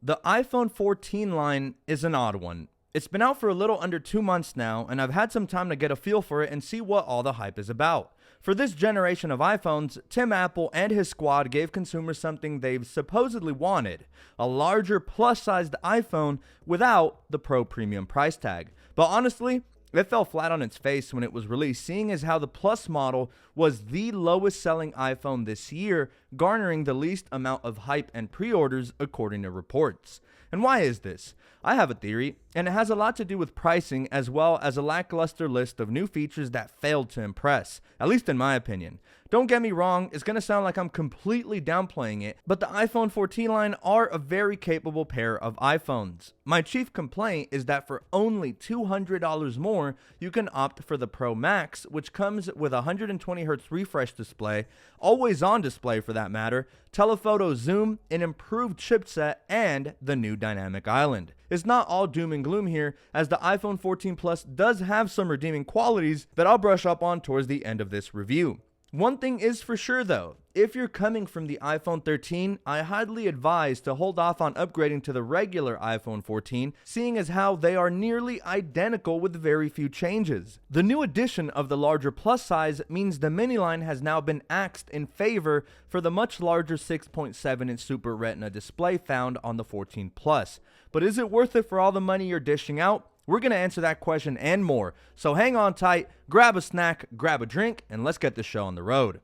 The iPhone 14 line is an odd one. It's been out for a little under 2 months now, and I've had some time to get a feel for it and see what all the hype is about. For this generation of iPhones, Tim Apple and his squad gave consumers something they've supposedly wanted: a larger plus-sized iPhone without the Pro Premium price tag. But honestly, it fell flat on its face when it was released, seeing as how the Plus model was the lowest selling iPhone this year, garnering the least amount of hype and pre-orders according to reports. And why is this? I have a theory, and it has a lot to do with pricing as well as a lackluster list of new features that failed to impress, at least in my opinion. Don't get me wrong, it's going to sound like I'm completely downplaying it, but the iPhone 14 line are a very capable pair of iPhones. My chief complaint is that for only $200 more, you can opt for the Pro Max, which comes with a 120Hz refresh display, always on display for that matter, telephoto zoom, an improved chipset, and the new dynamic island. It's not all doom and gloom here, as the iPhone 14 Plus does have some redeeming qualities that I'll brush up on towards the end of this review. One thing is for sure though, if you're coming from the iPhone 13, I highly advise to hold off on upgrading to the regular iPhone 14, seeing as how they are nearly identical with very few changes. The new addition of the larger plus size means the mini line has now been axed in favor for the much larger 6.7-inch Super Retina display found on the 14 Plus. But is it worth it for all the money you're dishing out? We're going to answer that question and more. So hang on tight, grab a snack, grab a drink, and let's get this show on the road.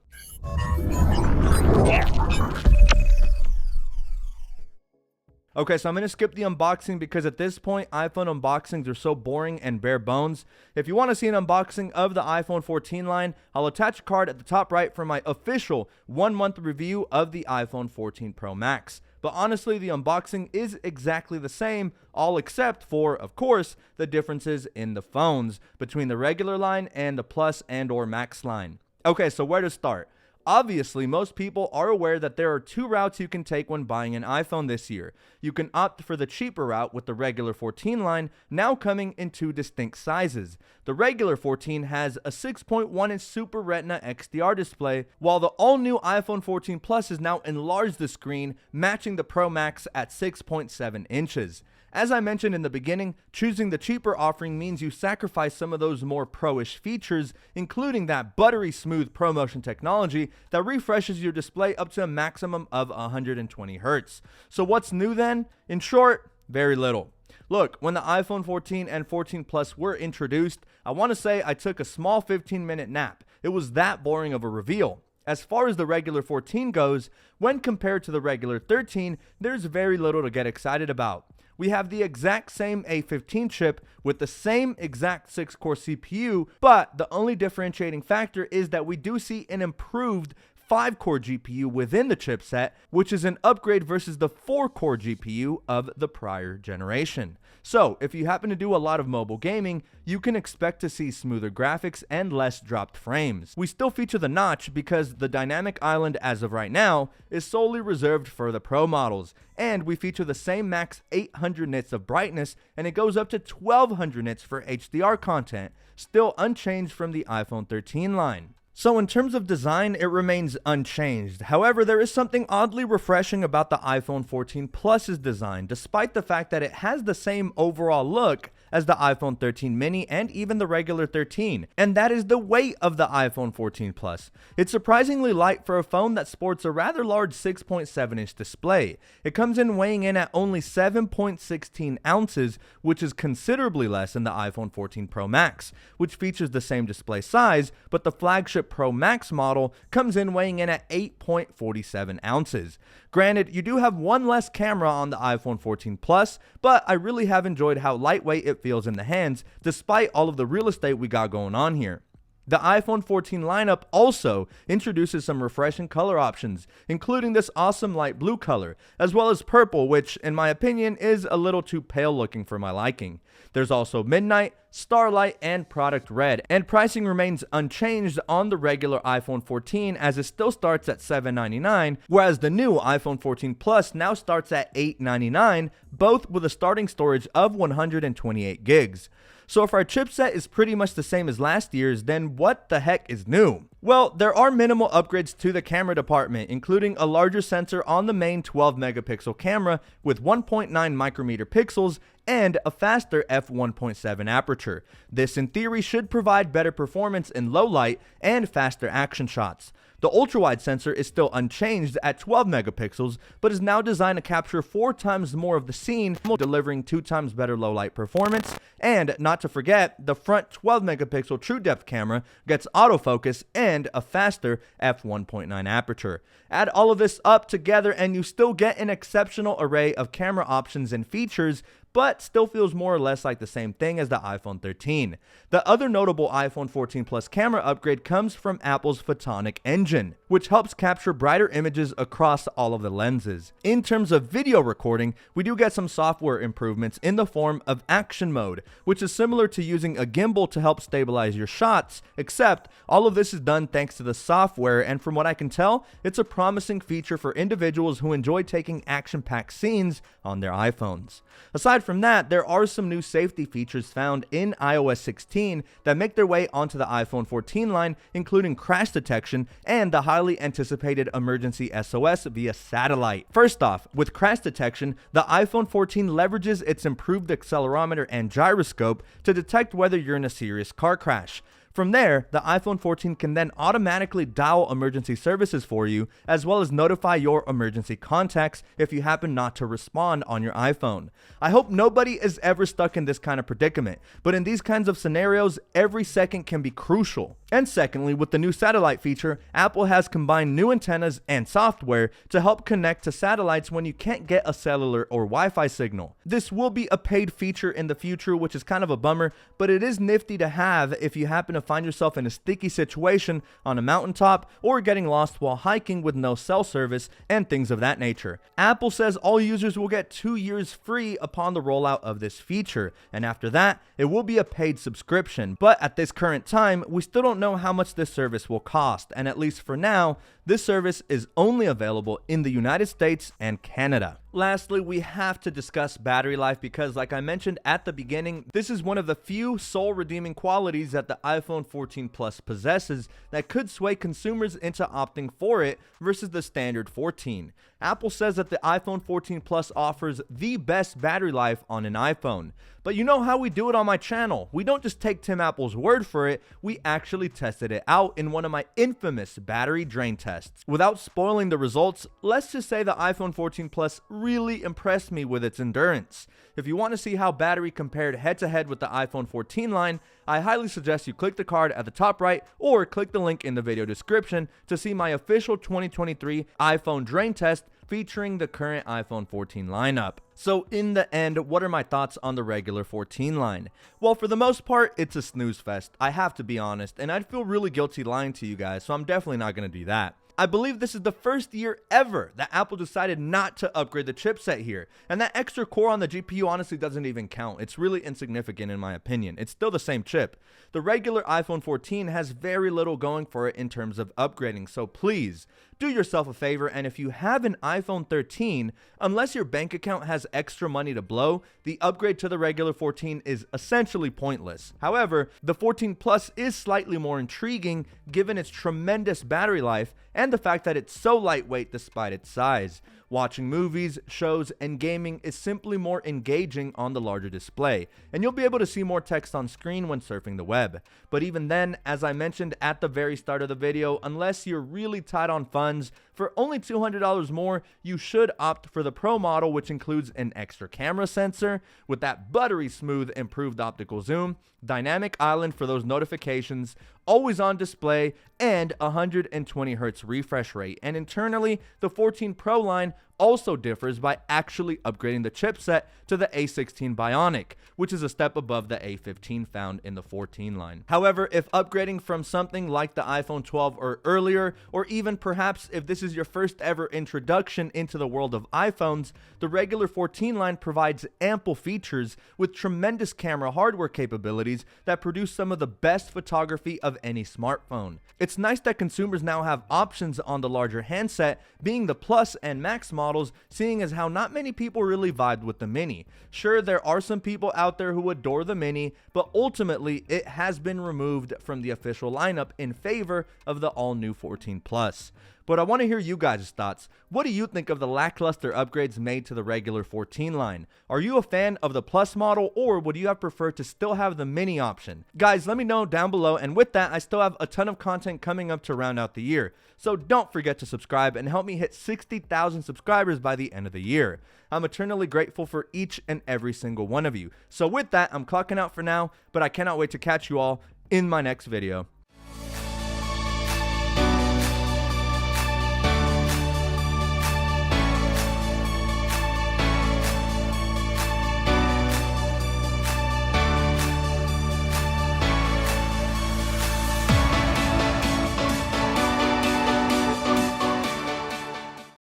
Okay, so I'm going to skip the unboxing because at this point, iPhone unboxings are so boring and bare bones. If you want to see an unboxing of the iPhone 14 line, I'll attach a card at the top right for my official 1-month review of the iPhone 14 Pro Max. But honestly, the unboxing is exactly the same, all except for, of course, the differences in the phones between the regular line and the Plus and or Max line. Okay, so where to start? Obviously, most people are aware that there are two routes you can take when buying an iPhone this year. You can opt for the cheaper route with the regular 14 line, now coming in two distinct sizes. The regular 14 has a 6.1-inch Super Retina XDR display, while the all-new iPhone 14 Plus has now enlarged the screen, matching the Pro Max at 6.7 inches. As I mentioned in the beginning, choosing the cheaper offering means you sacrifice some of those more pro-ish features, including that buttery smooth ProMotion technology that refreshes your display up to a maximum of 120 Hz. So what's new then? In short, very little. Look, when the iPhone 14 and 14 Plus were introduced, I want to say I took a small 15-minute nap. It was that boring of a reveal. As far as the regular 14 goes, when compared to the regular 13, there's very little to get excited about. We have the exact same A15 chip with the same exact 6-core CPU, but the only differentiating factor is that we do see an improved 5-core GPU within the chipset, which is an upgrade versus the 4-core GPU of the prior generation. So, if you happen to do a lot of mobile gaming, you can expect to see smoother graphics and less dropped frames. We still feature the notch because the dynamic island as of right now is solely reserved for the Pro models, and we feature the same max 800 nits of brightness, and it goes up to 1200 nits for HDR content, still unchanged from the iPhone 13 line. So in terms of design, it remains unchanged. However, there is something oddly refreshing about the iPhone 14 Plus's design, despite the fact that it has the same overall look as the iPhone 13 mini and even the regular 13, and that is the weight of the iPhone 14 Plus. It's surprisingly light for a phone that sports a rather large 6.7-inch display. It comes in weighing in at only 7.16 ounces, which is considerably less than the iPhone 14 Pro Max, which features the same display size, but the flagship Pro Max model comes in weighing in at 8.47 ounces. Granted, you do have one less camera on the iPhone 14 Plus, but I really have enjoyed how lightweight it feels in the hands, despite all of the real estate we got going on here. The iPhone 14 lineup also introduces some refreshing color options, including this awesome light blue color, as well as purple, which in my opinion is a little too pale looking for my liking. There's also Midnight, Starlight, and Product Red, and pricing remains unchanged on the regular iPhone 14 as it still starts at $799, whereas the new iPhone 14 Plus now starts at $899, both with a starting storage of 128 gigs. So if our chipset is pretty much the same as last year's, then what the heck is new? Well, there are minimal upgrades to the camera department, including a larger sensor on the main 12 megapixel camera with 1.9 micrometer pixels and a faster f1.7 aperture. This in theory should provide better performance in low light and faster action shots. The ultra-wide sensor is still unchanged at 12 megapixels, but is now designed to capture 4 times more of the scene, delivering 2 times better low-light performance. And not to forget, the front 12 megapixel true depth camera gets autofocus and a faster f1.9 aperture. Add all of this up together and you still get an exceptional array of camera options and features, but still feels more or less like the same thing as the iPhone 13. The other notable iPhone 14 Plus camera upgrade comes from Apple's Photonic engine, which helps capture brighter images across all of the lenses. In terms of video recording, we do get some software improvements in the form of action mode, which is similar to using a gimbal to help stabilize your shots, except all of this is done thanks to the software, and from what I can tell, it's a promising feature for individuals who enjoy taking action-packed scenes on their iPhones. Aside from that, there are some new safety features found in iOS 16 that make their way onto the iPhone 14 line, including crash detection and the highly anticipated emergency SOS via satellite. First off, with crash detection, the iPhone 14 leverages its improved accelerometer and gyroscope to detect whether you're in a serious car crash. From there, the iPhone 14 can then automatically dial emergency services for you, as well as notify your emergency contacts if you happen not to respond on your iPhone. I hope nobody is ever stuck in this kind of predicament, but in these kinds of scenarios, every second can be crucial. And secondly, with the new satellite feature, Apple has combined new antennas and software to help connect to satellites when you can't get a cellular or Wi-Fi signal. This will be a paid feature in the future, which is kind of a bummer, but it is nifty to have if you happen to find yourself in a sticky situation on a mountaintop or getting lost while hiking with no cell service and things of that nature. Apple says all users will get 2 years free upon the rollout of this feature, and after that, it will be a paid subscription. But at this current time, we still don't know how much this service will cost, and at least for now, this service is only available in the United States and Canada. Lastly, we have to discuss battery life because, like I mentioned at the beginning, this is one of the few sole redeeming qualities that the iPhone 14 Plus possesses that could sway consumers into opting for it versus the standard 14. Apple says that the iPhone 14 Plus offers the best battery life on an iPhone. But you know how we do it on my channel. We don't just take Tim Apple's word for it, we actually tested it out in one of my infamous battery drain tests. Without spoiling the results, let's just say the iPhone 14 Plus really impressed me with its endurance. If you want to see how battery compared head-to-head with the iPhone 14 line, I highly suggest you click the card at the top right or click the link in the video description to see my official 2023 iPhone drain test featuring the current iPhone 14 lineup. So in the end, what are my thoughts on the regular 14 line? Well, for the most part, it's a snooze fest. I have to be honest, and I'd feel really guilty lying to you guys, so I'm definitely not going to do that. I believe this is the first year ever that Apple decided not to upgrade the chipset here, and that extra core on the GPU honestly doesn't even count. It's really insignificant in my opinion. It's still the same chip. The regular iPhone 14 has very little going for it in terms of upgrading, so please do yourself a favor, and if you have an iPhone 13, unless your bank account has extra money to blow, the upgrade to the regular 14 is essentially pointless. However, the 14 Plus is slightly more intriguing given its tremendous battery life and the fact that it's so lightweight despite its size. Watching movies, shows, and gaming is simply more engaging on the larger display, and you'll be able to see more text on screen when surfing the web. But even then, as I mentioned at the very start of the video, unless you're really tight on funds, for only $200 more, you should opt for the Pro model, which includes an extra camera sensor with that buttery smooth improved optical zoom, dynamic island for those notifications, always on display, and 120 Hz refresh rate. And internally, the 14 Pro line also differs by actually upgrading the chipset to the A16 Bionic, which is a step above the A15 found in the 14 line. However, if upgrading from something like the iPhone 12 or earlier, or even perhaps if this is your first ever introduction into the world of iPhones, the regular 14 line provides ample features with tremendous camera hardware capabilities that produce some of the best photography of any smartphone. It's nice that consumers now have options on the larger handset, being the Plus and Max model models, seeing as how not many people really vibed with the Mini. Sure, there are some people out there who adore the Mini, but ultimately it has been removed from the official lineup in favor of the all-new 14 Plus. But I want to hear you guys' thoughts. What do you think of the lackluster upgrades made to the regular 14 line? Are you a fan of the Plus model, or would you have preferred to still have the Mini option? Guys, let me know down below, and with that, I still have a ton of content coming up to round out the year. So don't forget to subscribe and help me hit 60,000 subscribers by the end of the year. I'm eternally grateful for each and every single one of you. So with that, I'm clocking out for now, but I cannot wait to catch you all in my next video.